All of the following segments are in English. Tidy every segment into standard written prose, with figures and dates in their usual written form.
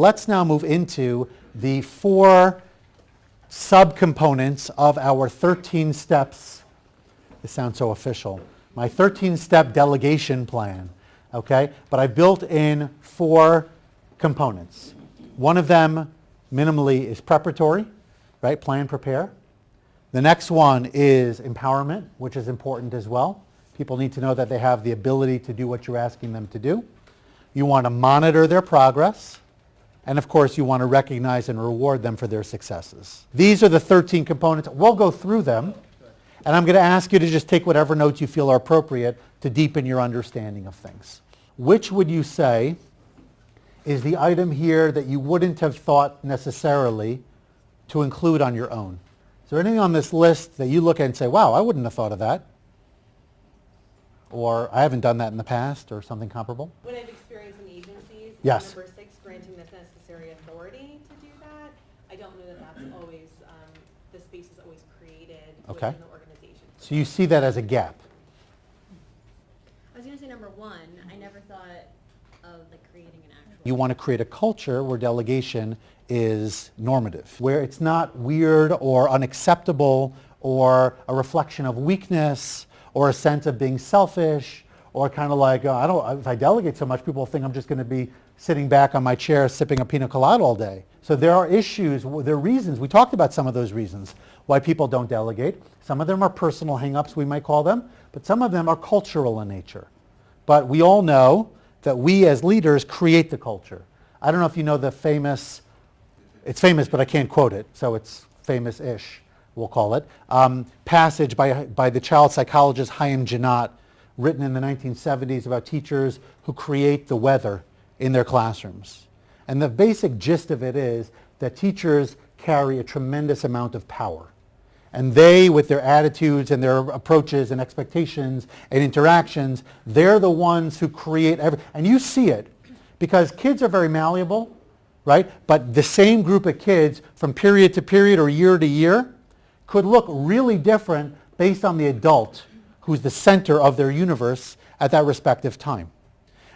Let's now move into the 4 subcomponents of our 13 steps. This sounds so official. My 13-step delegation plan, okay? But I built in 4 components. One of them, minimally, is preparatory, right? Plan, prepare. The next one is empowerment, which is important as well. People need to know that they have the ability to do what you're asking them to do. You want to monitor their progress. And of course, you want to recognize and reward them for their successes. These are the 13 components. We'll go through them. And I'm going to ask you to just take whatever notes you feel are appropriate to deepen your understanding of things. Which would you say is the item here that you wouldn't have thought necessarily to include on your own? Is there anything on this list that you look at and say, wow, I wouldn't have thought of that? Or I haven't done that in the past, or something comparable? What I've experienced in agencies, yes. Number 6, granting the necessary authority to do that. I don't know that that's always, the space is always created within the organization. So you see that as a gap? I was going to say number 1, I never thought of like creating an actual... You want to create a culture where delegation is normative, where it's not weird or unacceptable or a reflection of weakness or a sense of being selfish, or kind of like, if I delegate so much, people think I'm just going to be sitting back on my chair sipping a pina colada all day. So there are issues, there are reasons, we talked about some of those reasons why people don't delegate. Some of them are personal hang-ups, we might call them, but some of them are cultural in nature. But we all know that we as leaders create the culture. I don't know if you know the famous, it's famous but I can't quote it, so it's famous-ish, we'll call it, passage by the child psychologist Chaim Janat, written in the 1970s about teachers who create the weather in their classrooms. And the basic gist of it is that teachers carry a tremendous amount of power. And they, with their attitudes and their approaches and expectations and interactions, they're the ones who create and you see it, because kids are very malleable, right? But the same group of kids from period to period or year to year could look really different based on the adult who's the center of their universe at that respective time.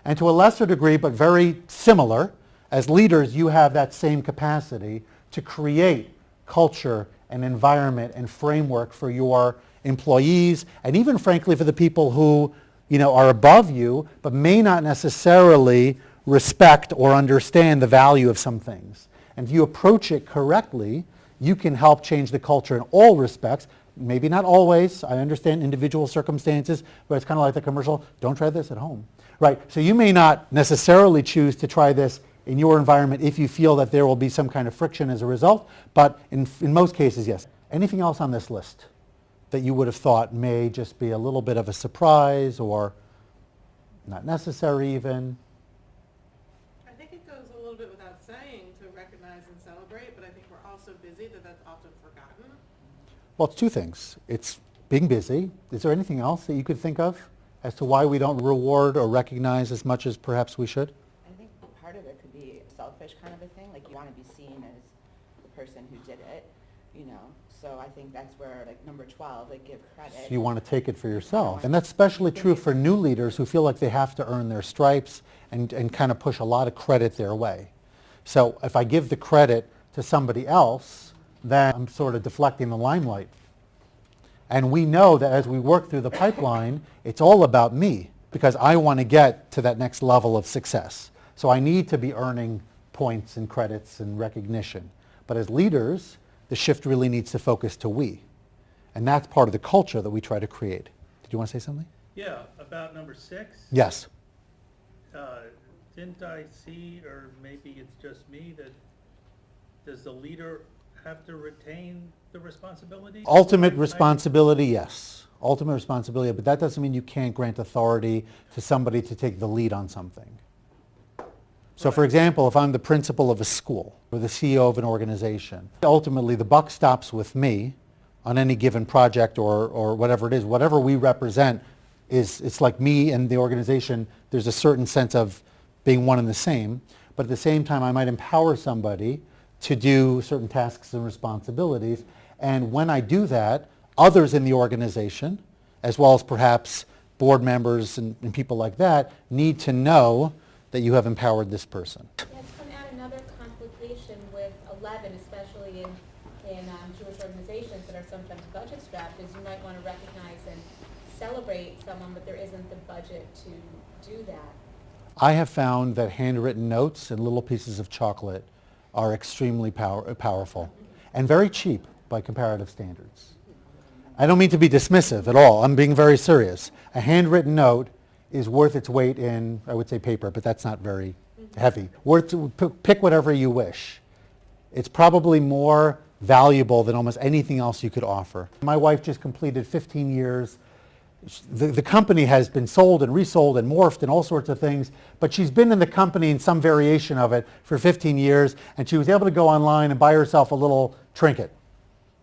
And to a lesser degree, but very similar, as leaders, you have that same capacity to create culture and environment and framework for your employees, and even frankly for the people who are above you, but may not necessarily respect or understand the value of some things. And if you approach it correctly, you can help change the culture in all respects. Maybe not always. I understand individual circumstances, but it's kind of like the commercial, don't try this at home. Right, so you may not necessarily choose to try this in your environment if you feel that there will be some kind of friction as a result, but in most cases, yes. Anything else on this list that you would have thought may just be a little bit of a surprise or not necessary even? I think it goes a little bit without saying to recognize and celebrate, but I think we're all so busy that that's often forgotten. Well, it's 2 things. It's being busy. Is there anything else that you could think of as to why we don't reward or recognize as much as perhaps we should? I think part of it could be a selfish kind of a thing. Like you want to be seen as the person who did it, So I think that's where, like number 12, like give credit. So you want to take it for yourself. And that's especially true for new leaders who feel like they have to earn their stripes and kind of push a lot of credit their way. So if I give the credit to somebody else, then I'm sort of deflecting the limelight. And we know that as we work through the pipeline, it's all about me because I want to get to that next level of success. So I need to be earning points and credits and recognition. But as leaders, the shift really needs to focus to we. And that's part of the culture that we try to create. Did you want to say something? Yeah, about number 6. Yes. Didn't I see, or maybe it's just me, that does the leader have to retain the responsibility? Ultimate responsibility, yes. Ultimate responsibility, but that doesn't mean you can't grant authority to somebody to take the lead on something. So for example, if I'm the principal of a school or the CEO of an organization, ultimately the buck stops with me on any given project or whatever it is. Whatever we represent it's like me and the organization. There's a certain sense of being one and the same, but at the same time I might empower somebody to do certain tasks and responsibilities. And when I do that, others in the organization, as well as perhaps board members and people like that, need to know that you have empowered this person. Yeah, I just want to add another conflictation with 11, especially in Jewish organizations that are sometimes budget strapped, is you might want to recognize and celebrate someone, but there isn't the budget to do that. I have found that handwritten notes and little pieces of chocolate are extremely powerful and very cheap by comparative standards. I don't mean to be dismissive at all. I'm being very serious. A handwritten note is worth its weight in, I would say, paper, but that's not very heavy. Pick whatever you wish. It's probably more valuable than almost anything else you could offer. My wife just completed 15 years. The company has been sold and resold and morphed and all sorts of things, but she's been in the company in some variation of it for 15 years, and she was able to go online and buy herself a little trinket,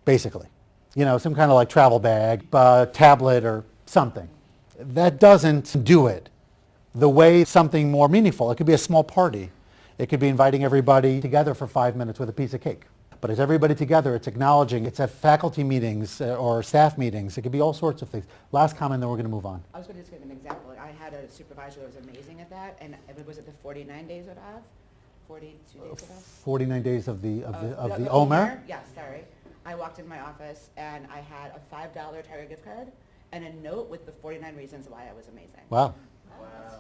basically. You know, some kind of like travel bag, tablet or something. That doesn't do it the way something more meaningful. It could be a small party. It could be inviting everybody together for 5 minutes with a piece of cake. But it's everybody together, it's acknowledging, it's at faculty meetings or staff meetings. It could be all sorts of things. Last comment, then we're going to move on. I was going to just give an example. Like, I had a supervisor that was amazing at that, and was it the 49 days of Av? 42 days of Av? 49 days of the The Omer. Yes, sorry. I walked in my office and I had a $5 Target gift card and a note with the 49 reasons why I was amazing. Wow.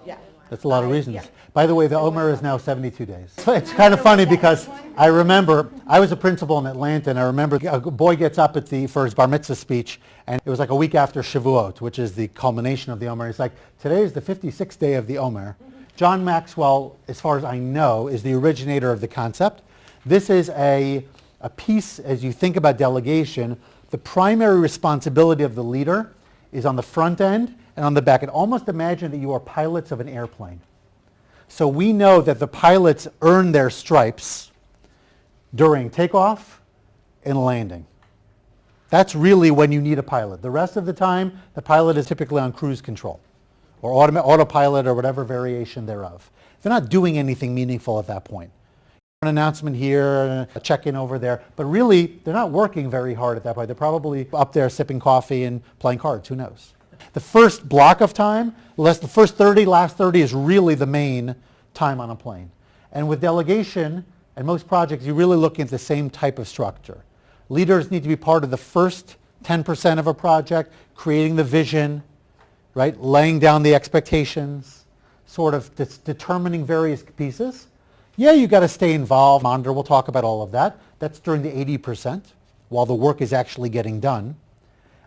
Yeah. That's a lot of reasons. Yeah. By the way, the Omer is now 72 days. It's kind of funny because I remember, I was a principal in Atlanta, and I remember a boy gets up for his bar mitzvah speech, and it was like a week after Shavuot, which is the culmination of the Omer. He's like, today is the 56th day of the Omer. John Maxwell, as far as I know, is the originator of the concept. This is a piece, as you think about delegation, the primary responsibility of the leader is on the front end and on the back. And almost imagine that you are pilots of an airplane. So we know that the pilots earn their stripes during takeoff and landing. That's really when you need a pilot. The rest of the time, the pilot is typically on cruise control or autopilot or whatever variation thereof. They're not doing anything meaningful at that point. An announcement here, a check-in over there, but really they're not working very hard at that point. They're probably up there sipping coffee and playing cards, who knows. The first block of time, the first 30, last 30 is really the main time on a plane. And with delegation and most projects, you're really looking at the same type of structure. Leaders need to be part of the first 10% of a project, creating the vision, right? Laying down the expectations, sort of determining various pieces. Yeah, you got to stay involved. Monitor, we'll talk about all of that. That's during the 80%, while the work is actually getting done.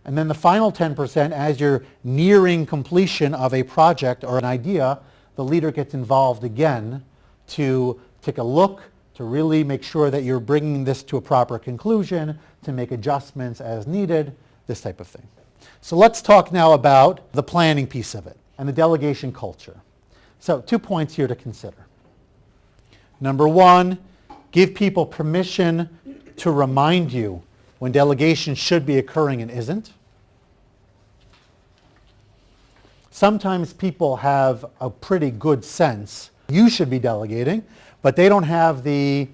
And then the final 10%, as you're nearing completion of a project or an idea, the leader gets involved again to take a look, to really make sure that you're bringing this to a proper conclusion, to make adjustments as needed, this type of thing. So let's talk now about the planning piece of it and the delegation culture. So 2 points here to consider. Number 1, give people permission to remind you when delegation should be occurring and isn't. Sometimes people have a pretty good sense you should be delegating, but they don't have the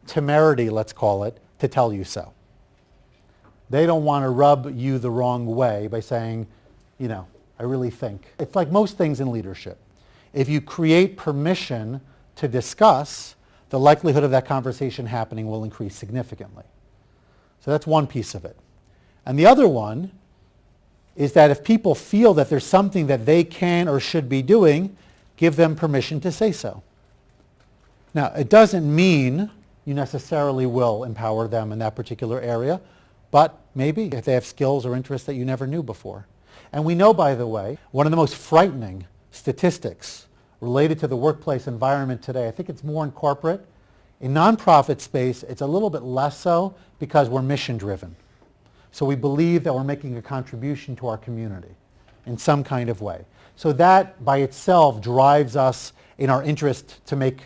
temerity, let's call it, to tell you so. They don't want to rub you the wrong way by saying, you know, I really think. It's like most things in leadership. If you create permission to discuss, the likelihood of that conversation happening will increase significantly. So that's one piece of it. And the other one is that if people feel that there's something that they can or should be doing, give them permission to say so. Now, it doesn't mean you necessarily will empower them in that particular area, but maybe if they have skills or interests that you never knew before. And we know, by the way, one of the most frightening statistics related to the workplace environment today, I think it's more in corporate. In nonprofit space, it's a little bit less so because we're mission driven. So we believe that we're making a contribution to our community in some kind of way. So that by itself drives us in our interest to make,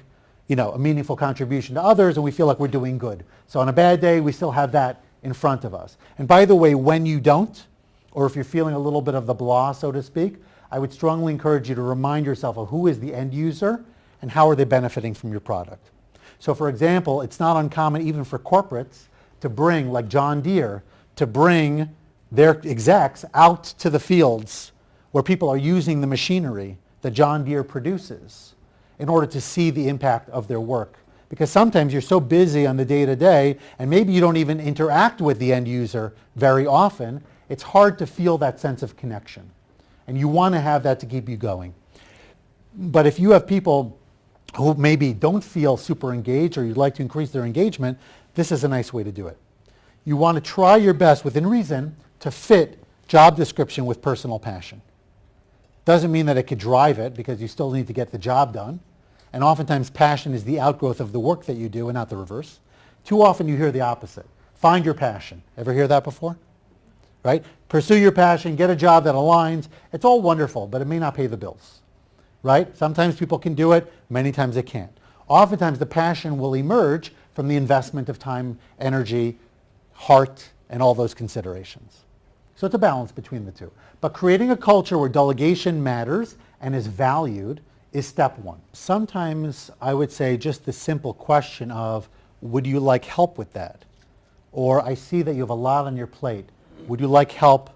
a meaningful contribution to others, and we feel like we're doing good. So on a bad day, we still have that in front of us. And by the way, when you don't, or if you're feeling a little bit of the blah, so to speak, I would strongly encourage you to remind yourself of who is the end user and how are they benefiting from your product. So for example, it's not uncommon even for corporates to bring, like John Deere, to bring their execs out to the fields where people are using the machinery that John Deere produces in order to see the impact of their work Because sometimes you're so busy on the day-to-day, and maybe you don't even interact with the end user very often, it's hard to feel that sense of connection. And you want to have that to keep you going. But if you have people who maybe don't feel super engaged, or you'd like to increase their engagement, this is a nice way to do it. You want to try your best, within reason, to fit job description with personal passion. Doesn't mean that it could drive it, because you still need to get the job done. And oftentimes passion is the outgrowth of the work that you do and not the reverse. Too often you hear the opposite. Find your passion. Ever hear that before? Right? Pursue your passion, get a job that aligns. It's all wonderful, but it may not pay the bills. Right? Sometimes people can do it, many times they can't. Oftentimes the passion will emerge from the investment of time, energy, heart, and all those considerations. So it's a balance between the two. But creating a culture where delegation matters and is valued is step one. Sometimes I would say just the simple question of, would you like help with that? Or I see that you have a lot on your plate. Would you like help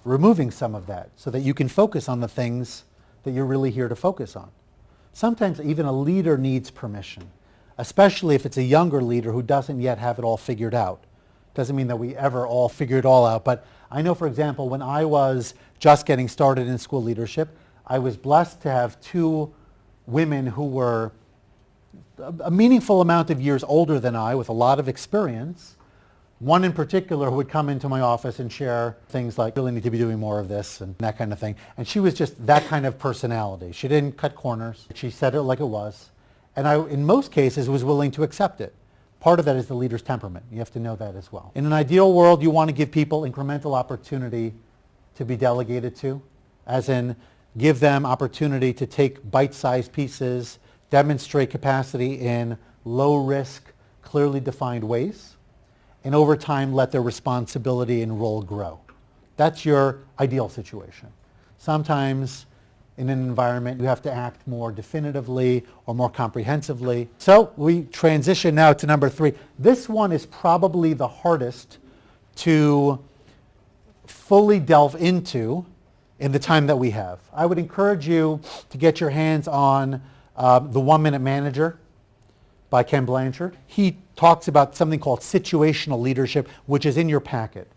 removing some of that so that you can focus on the things that you're really here to focus on? Sometimes even a leader needs permission, especially if it's a younger leader who doesn't yet have it all figured out. Doesn't mean that we ever all figure it all out, but I know, for example, when I was just getting started in school leadership, I was blessed to have two women who were a meaningful amount of years older than I, with a lot of experience. One in particular who would come into my office and share things like, really need to be doing more of this and that kind of thing. And she was just that kind of personality. She didn't cut corners. She said it like it was. And I, in most cases, was willing to accept it. Part of that is the leader's temperament. You have to know that as well. In an ideal world, you want to give people incremental opportunity to be delegated to, as in give them opportunity to take bite-sized pieces, demonstrate capacity in low-risk, clearly defined ways, and over time let their responsibility and role grow. That's your ideal situation. Sometimes in an environment you have to act more definitively or more comprehensively. So we transition now to number 3. This one is probably the hardest to fully delve into in the time that we have. I would encourage you to get your hands on The 1 Minute Manager by Ken Blanchard. He talks about something called situational leadership, which is in your packet.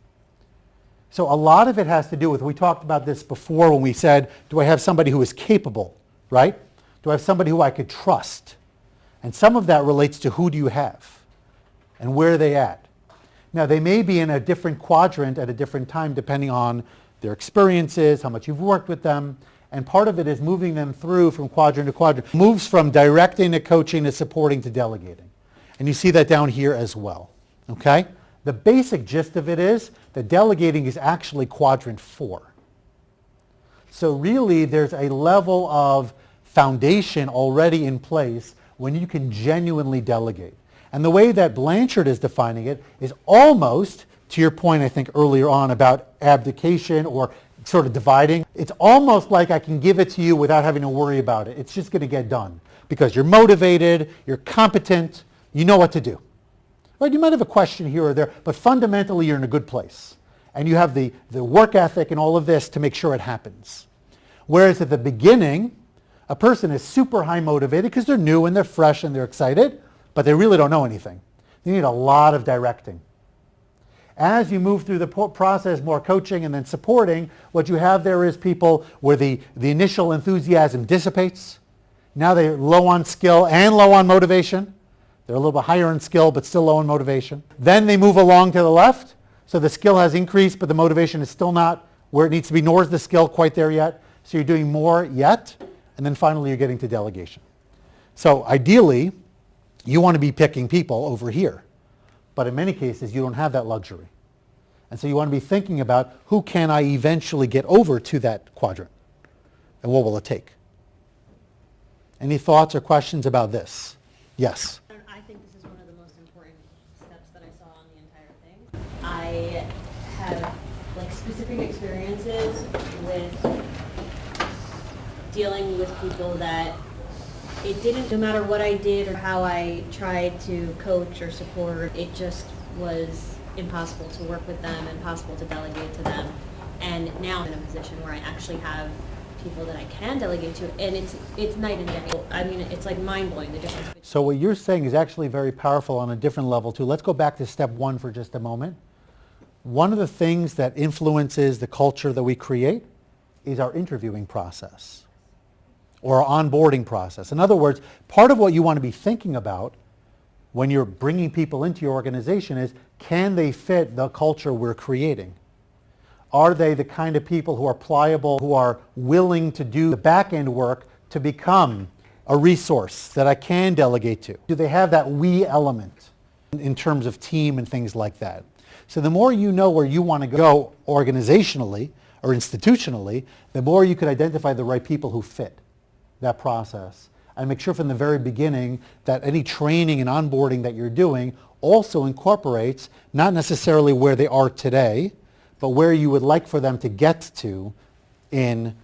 So a lot of it has to do with, we talked about this before when we said, do I have somebody who is capable, right? Do I have somebody who I could trust? And some of that relates to who do you have and where are they at. Now they may be in a different quadrant at a different time depending on their experiences, how much you've worked with them, and part of it is moving them through from quadrant to quadrant. Moves from directing to coaching to supporting to delegating. And you see that down here as well, okay? The basic gist of it is that delegating is actually quadrant 4. So really there's a level of foundation already in place when you can genuinely delegate. And the way that Blanchard is defining it is almost, to your point I think earlier on about abdication or sort of dividing, it's almost like I can give it to you without having to worry about it. It's just going to get done because you're motivated, you're competent, you know what to do. Right? You might have a question here or there, but fundamentally you're in a good place. And you have the work ethic and all of this to make sure it happens. Whereas at the beginning, a person is super high motivated because they're new and they're fresh and they're excited, but they really don't know anything. They need a lot of directing. As you move through the process, more coaching and then supporting, what you have there is people where the initial enthusiasm dissipates. Now they're low on skill and low on motivation. They're a little bit higher in skill, but still low in motivation. Then they move along to the left. So the skill has increased, but the motivation is still not where it needs to be, nor is the skill quite there yet. So you're doing more yet. And then finally, you're getting to delegation. So ideally, you want to be picking people over here. But in many cases, you don't have that luxury. And so you want to be thinking about who can I eventually get over to that quadrant? And what will it take? Any thoughts or questions about this? Yes. I think this is one of the most important steps that I saw on the entire thing. I have specific experiences with dealing with people that it didn't, no matter what I did or how I tried to coach or support, it just was impossible to work with them, impossible to delegate to them. And now I'm in a position where I actually have people that I can delegate to, and it's night and day. I mean, it's like mind-blowing, the difference. So what you're saying is actually very powerful on a different level too. Let's go back to step one for just a moment. One of the things that influences the culture that we create is our interviewing process or our onboarding process. In other words, part of what you want to be thinking about when you're bringing people into your organization is, can they fit the culture we're creating? Are they the kind of people who are pliable, who are willing to do the back end work to become a resource that I can delegate to? Do they have that we element in terms of team and things like that? So the more you know where you want to go organizationally or institutionally, the more you could identify the right people who fit that process and make sure from the very beginning that any training and onboarding that you're doing also incorporates not necessarily where they are today, but where you would like for them to get to in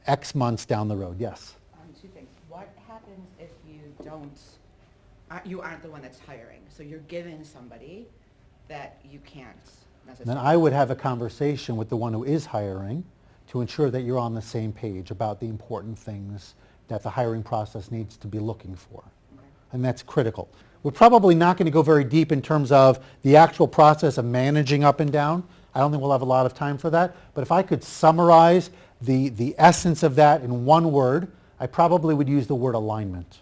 X months down the road. Yes? Two things. What happens if you you aren't the one that's hiring? So you're given somebody that you can't necessarily. Then I would have a conversation with the one who is hiring to ensure that you're on the same page about the important things that the hiring process needs to be looking for. Okay. And that's critical. We're probably not going to go very deep in terms of the actual process of managing up and down. I don't think we'll have a lot of time for that. But if I could summarize the essence of that in one word, I probably would use the word alignment.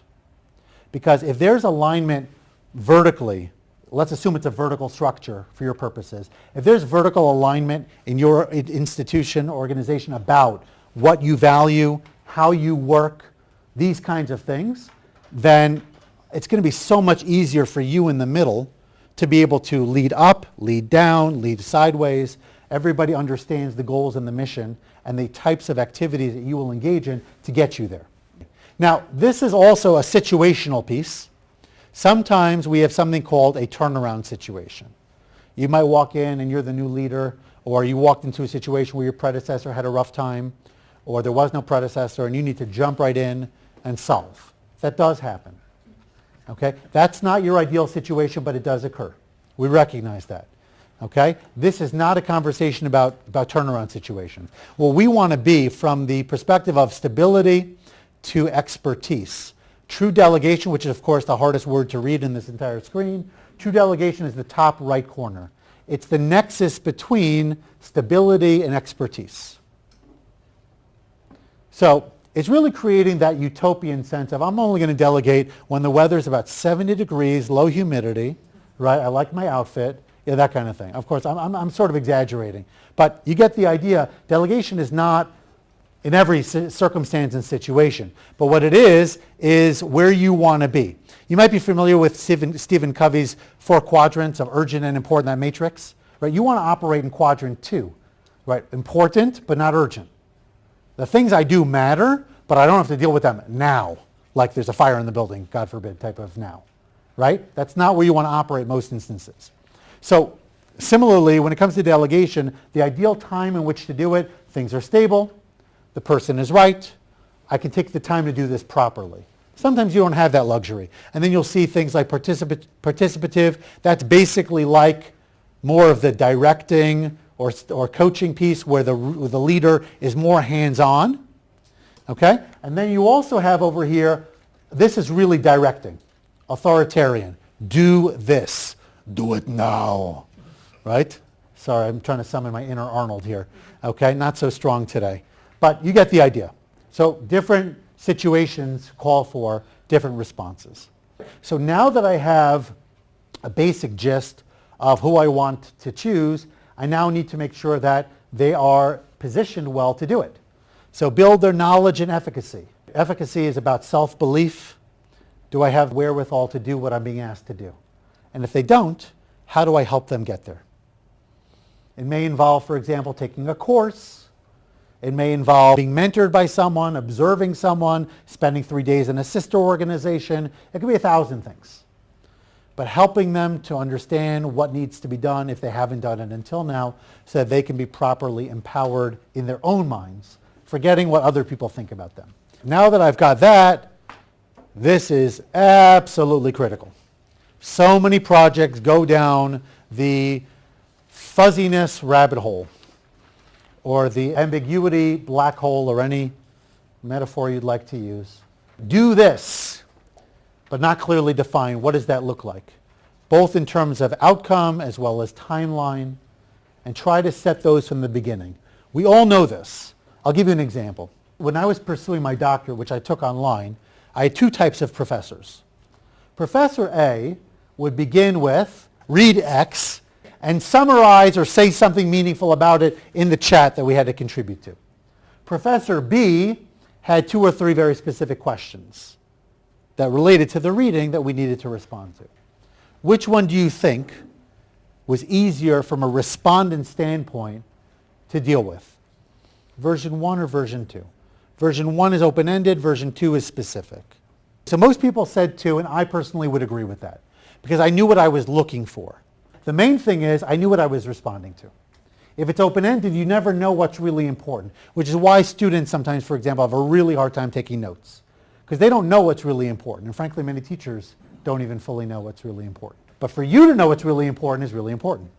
Because if there's alignment vertically, let's assume it's a vertical structure for your purposes. If there's vertical alignment in your institution, organization about what you value, how you work, these kinds of things, then it's going to be so much easier for you in the middle to be able to lead up, lead down, lead sideways. Everybody understands the goals and the mission and the types of activities that you will engage in to get you there. Now, this is also a situational piece. Sometimes we have something called a turnaround situation. You might walk in and you're the new leader, or you walked into a situation where your predecessor had a rough time, or there was no predecessor and you need to jump right in and solve. That does happen. Okay? That's not your ideal situation, but it does occur. We recognize that. Okay? This is not a conversation about turnaround situations. Well, we want to be from the perspective of stability to expertise. True delegation, which is of course the hardest word to read in this entire screen, true delegation is the top right corner. It's the nexus between stability and expertise. So it's really creating that utopian sense of I'm only going to delegate when the weather's about 70 degrees, low humidity, right? I like my outfit, yeah, that kind of thing. Of course, I'm sort of exaggerating. But you get the idea. Delegation is not in every circumstance and situation. But what it is where you want to be. You might be familiar with Stephen Covey's 4 quadrants of urgent and important, that matrix. Right? You want to operate in quadrant 2. Right? Important, but not urgent. The things I do matter, but I don't have to deal with them now. Like there's a fire in the building, God forbid, type of now. Right? That's not where you want to operate most instances. So similarly, when it comes to delegation, the ideal time in which to do it, things are stable, the person is right, I can take the time to do this properly. Sometimes you don't have that luxury. And then you'll see things like participative. That's basically like more of the directing or coaching piece where the leader is more hands-on. Okay? And then you also have over here, this is really directing, authoritarian. Do this. Do it now. Right? Sorry, I'm trying to summon my inner Arnold here. Okay? Not so strong today. But you get the idea. So different situations call for different responses. So now that I have a basic gist of who I want to choose, I now need to make sure that they are positioned well to do it. So build their knowledge and efficacy. Efficacy is about self-belief. Do I have wherewithal to do what I'm being asked to do? And if they don't, how do I help them get there? It may involve, for example, taking a course. It may involve being mentored by someone, observing someone, spending 3 days in a sister organization. It could be 1,000 things. But helping them to understand what needs to be done if they haven't done it until now so that they can be properly empowered in their own minds, forgetting what other people think about them. Now that I've got that, this is absolutely critical. So many projects go down the fuzziness rabbit hole, or the ambiguity black hole, or any metaphor you'd like to use. Do this, but not clearly define what does that look like, both in terms of outcome as well as timeline, and try to set those from the beginning. We all know this. I'll give you an example. When I was pursuing my doctorate, which I took online, I had two types of professors. Professor A would begin with, read X, and summarize or say something meaningful about it in the chat that we had to contribute to. Professor B had 2 or 3 very specific questions that related to the reading that we needed to respond to. Which one do you think was easier from a respondent standpoint to deal with? Version 1 or version 2? Version 1 is open-ended, version 2 is specific. So most people said 2, and I personally would agree with that, because I knew what I was looking for. The main thing is I knew what I was responding to. If it's open-ended, you never know what's really important, which is why students sometimes, for example, have a really hard time taking notes, because they don't know what's really important. And frankly, many teachers don't even fully know what's really important. But for you to know what's really important is really important.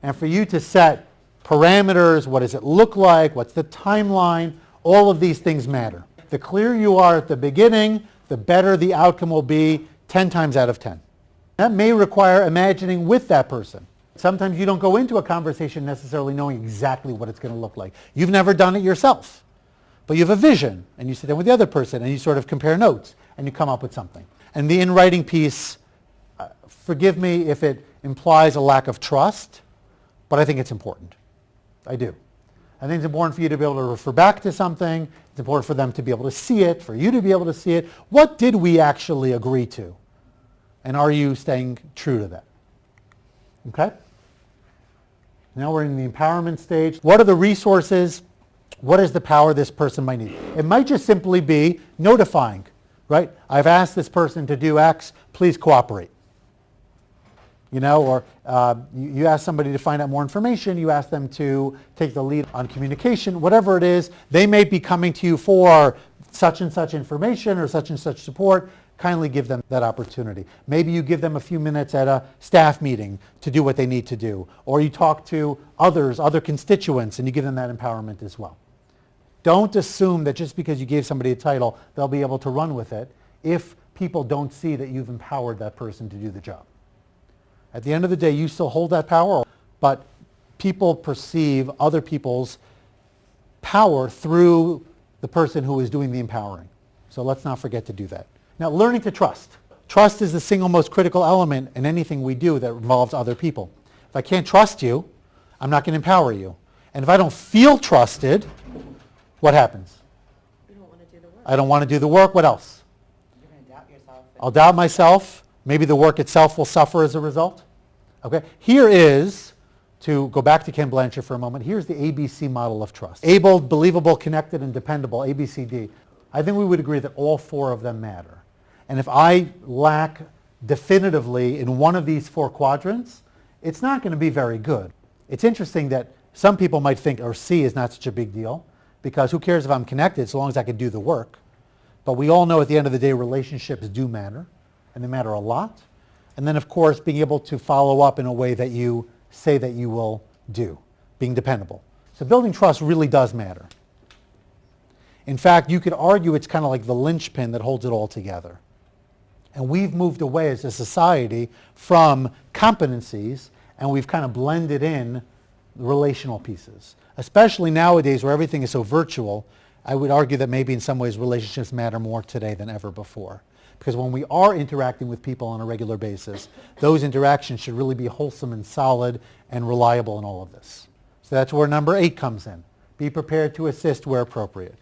And for you to set parameters, what does it look like, what's the timeline, all of these things matter. The clearer you are at the beginning, the better the outcome will be 10 times out of 10. That may require imagining with that person. Sometimes you don't go into a conversation necessarily knowing exactly what it's going to look like. You've never done it yourself, but you have a vision, and you sit down with the other person, and you sort of compare notes, and you come up with something. And the in-writing piece, forgive me if it implies a lack of trust, but I think it's important. I do. I think it's important for you to be able to refer back to something. It's important for them to be able to see it, for you to be able to see it. What did we actually agree to? And are you staying true to that? Okay? Now we're in the empowerment stage. What are the resources? What is the power this person might need? It might just simply be notifying, right? I've asked this person to do X, please cooperate. You know, or you ask somebody to find out more information, you ask them to take the lead on communication, whatever it is, they may be coming to you for such and such information or such and such support. Kindly give them that opportunity. Maybe you give them a few minutes at a staff meeting to do what they need to do, or you talk to others, other constituents, and you give them that empowerment as well. Don't assume that just because you gave somebody a title, they'll be able to run with it if people don't see that you've empowered that person to do the job. At the end of the day, you still hold that power, but people perceive other people's power through the person who is doing the empowering. So let's not forget to do that. Now, learning to trust. Trust is the single most critical element in anything we do that involves other people. If I can't trust you, I'm not going to empower you. And if I don't feel trusted, what happens? You don't want to do the work. I don't want to do the work. What else? You're going to doubt yourself. I'll doubt myself. Maybe the work itself will suffer as a result. Okay? Here is, to go back to Ken Blanchard for a moment, here's the ABC model of trust. Able, believable, connected, and dependable, ABCD. I think we would agree that all 4 of them matter. And if I lack definitively in one of these 4 quadrants, it's not going to be very good. It's interesting that some people might think, or C is not such a big deal, because who cares if I'm connected so long as I can do the work. But we all know at the end of the day relationships do matter, and they matter a lot. And then of course being able to follow up in a way that you say that you will do, being dependable. So building trust really does matter. In fact, you could argue it's kind of like the linchpin that holds it all together. And we've moved away as a society from competencies, and we've kind of blended in the relational pieces. Especially nowadays where everything is so virtual, I would argue that maybe in some ways relationships matter more today than ever before. Because when we are interacting with people on a regular basis, those interactions should really be wholesome and solid and reliable in all of this. So that's where number 8 comes in. Be prepared to assist where appropriate.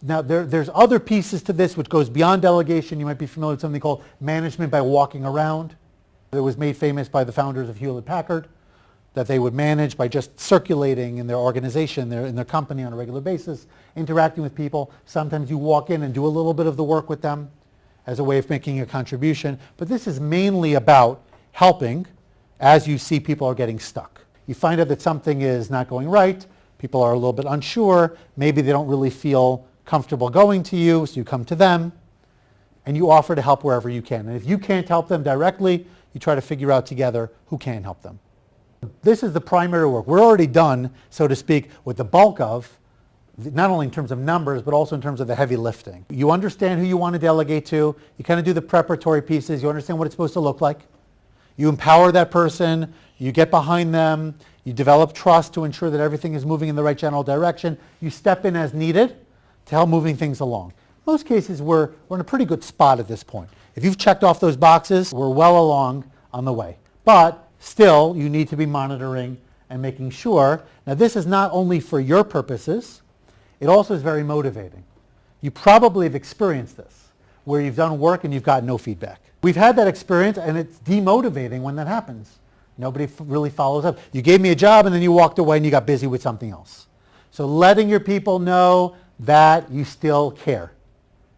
Now, there's other pieces to this which goes beyond delegation. You might be familiar with something called management by walking around. It was made famous by the founders of Hewlett-Packard, that they would manage by just circulating in their organization, in their company on a regular basis, interacting with people. Sometimes you walk in and do a little bit of the work with them as a way of making a contribution. But this is mainly about helping as you see people are getting stuck. You find out that something is not going right. People are a little bit unsure. Maybe they don't really feel comfortable going to you, so you come to them and you offer to help wherever you can. And if you can't help them directly, you try to figure out together who can help them. This is the primary work. We're already done, so to speak, with the bulk of not only in terms of numbers, but also in terms of the heavy lifting. You understand who you want to delegate to. You kind of do the preparatory pieces. You understand what it's supposed to look like. You empower that person. You get behind them. You develop trust to ensure that everything is moving in the right general direction. You step in as needed to help moving things along. In most cases, we're in a pretty good spot at this point. If you've checked off those boxes, we're well along on the way. But still, you need to be monitoring and making sure. Now, this is not only for your purposes, it also is very motivating. You probably have experienced this, where you've done work and you've got no feedback. We've had that experience, and it's demotivating when that happens. Nobody really follows up. You gave me a job, and then you walked away and you got busy with something else. So letting your people know that you still care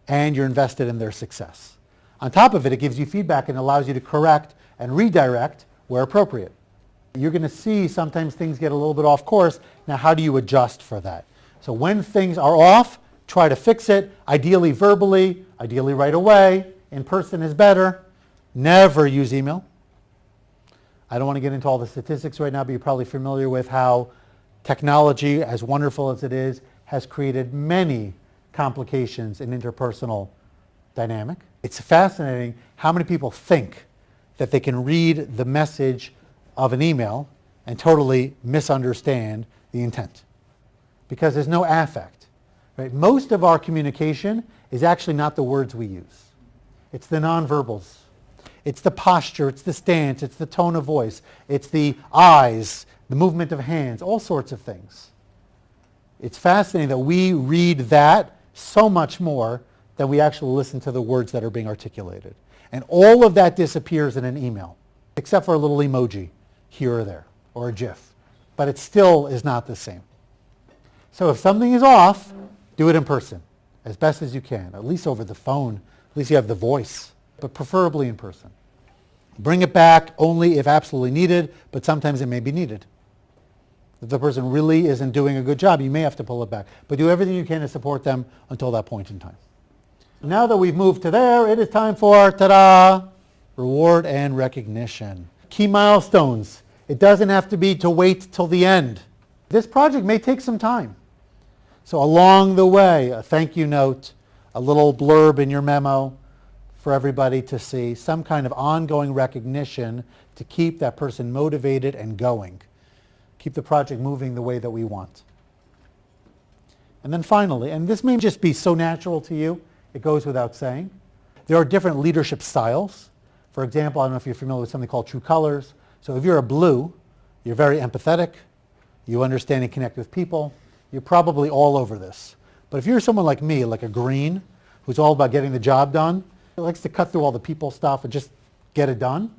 and you're invested in their success. On top of it, it gives you feedback and allows you to correct and redirect where appropriate. You're going to see sometimes things get a little bit off course. Now, how do you adjust for that? So when things are off, try to fix it, ideally verbally, ideally right away. In person is better. Never use email. I don't want to get into all the statistics right now, but you're probably familiar with how technology, as wonderful as it is, has created many complications in interpersonal dynamic. It's fascinating how many people think that they can read the message of an email and totally misunderstand the intent because there's no affect. Right? Most of our communication is actually not the words we use. It's the nonverbals. It's the posture, it's the stance, it's the tone of voice, it's the eyes, the movement of hands, all sorts of things. It's fascinating that we read that so much more than we actually listen to the words that are being articulated. And all of that disappears in an email, except for a little emoji here or there, or a GIF. But it still is not the same. So if something is off, do it in person, as best as you can, at least over the phone, at least you have the voice, but preferably in person. Bring it back only if absolutely needed, but sometimes it may be needed. If the person really isn't doing a good job, you may have to pull it back. But do everything you can to support them until that point in time. Now that we've moved to there, it is time for, ta-da, reward and recognition. Key milestones. It doesn't have to be to wait till the end. This project may take some time. So along the way, a thank you note, a little blurb in your memo for everybody to see, some kind of ongoing recognition to keep that person motivated and going. Keep the project moving the way that we want. And then finally, and this may just be so natural to you, it goes without saying, there are different leadership styles. For example, I don't know if you're familiar with something called True Colors. So if you're a blue, you're very empathetic, you understand and connect with people, you're probably all over this. But if you're someone like me, like a green, who's all about getting the job done, who likes to cut through all the people stuff and just get it done,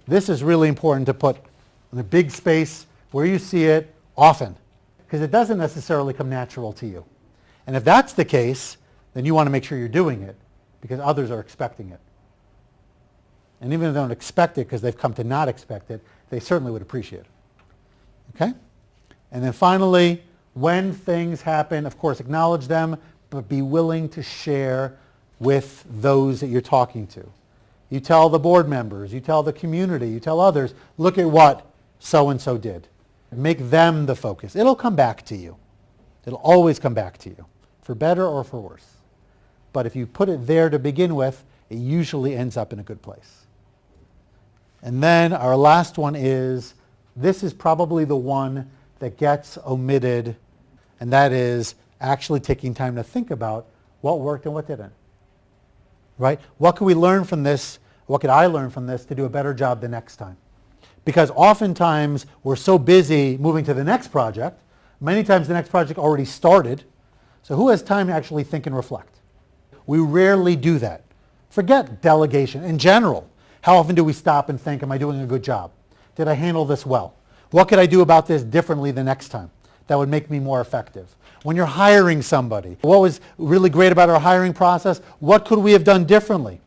this is really important to put in a big space where you see it often, because it doesn't necessarily come natural to you. And if that's the case, then you want to make sure you're doing it because others are expecting it. And even if they don't expect it because they've come to not expect it, they certainly would appreciate it. Okay? And then finally, when things happen, of course, acknowledge them, but be willing to share with those that you're talking to. You tell the board members, you tell the community, you tell others, look at what so-and-so did. Make them the focus. It'll come back to you. It'll always come back to you, for better or for worse. But if you put it there to begin with, it usually ends up in a good place. And then our last one is, this is probably the one that gets omitted, and that is actually taking time to think about what worked and what didn't. Right? What can we learn from this? What could I learn from this to do a better job the next time? Because oftentimes we're so busy moving to the next project, many times the next project already started, so who has time to actually think and reflect? We rarely do that. Forget delegation in general. How often do we stop and think, am I doing a good job? Did I handle this well? What could I do about this differently the next time that would make me more effective? When you're hiring somebody, what was really great about our hiring process? What could we have done differently,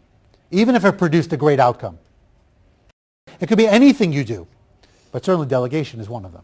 even if it produced a great outcome? It could be anything you do, but certainly delegation is one of them.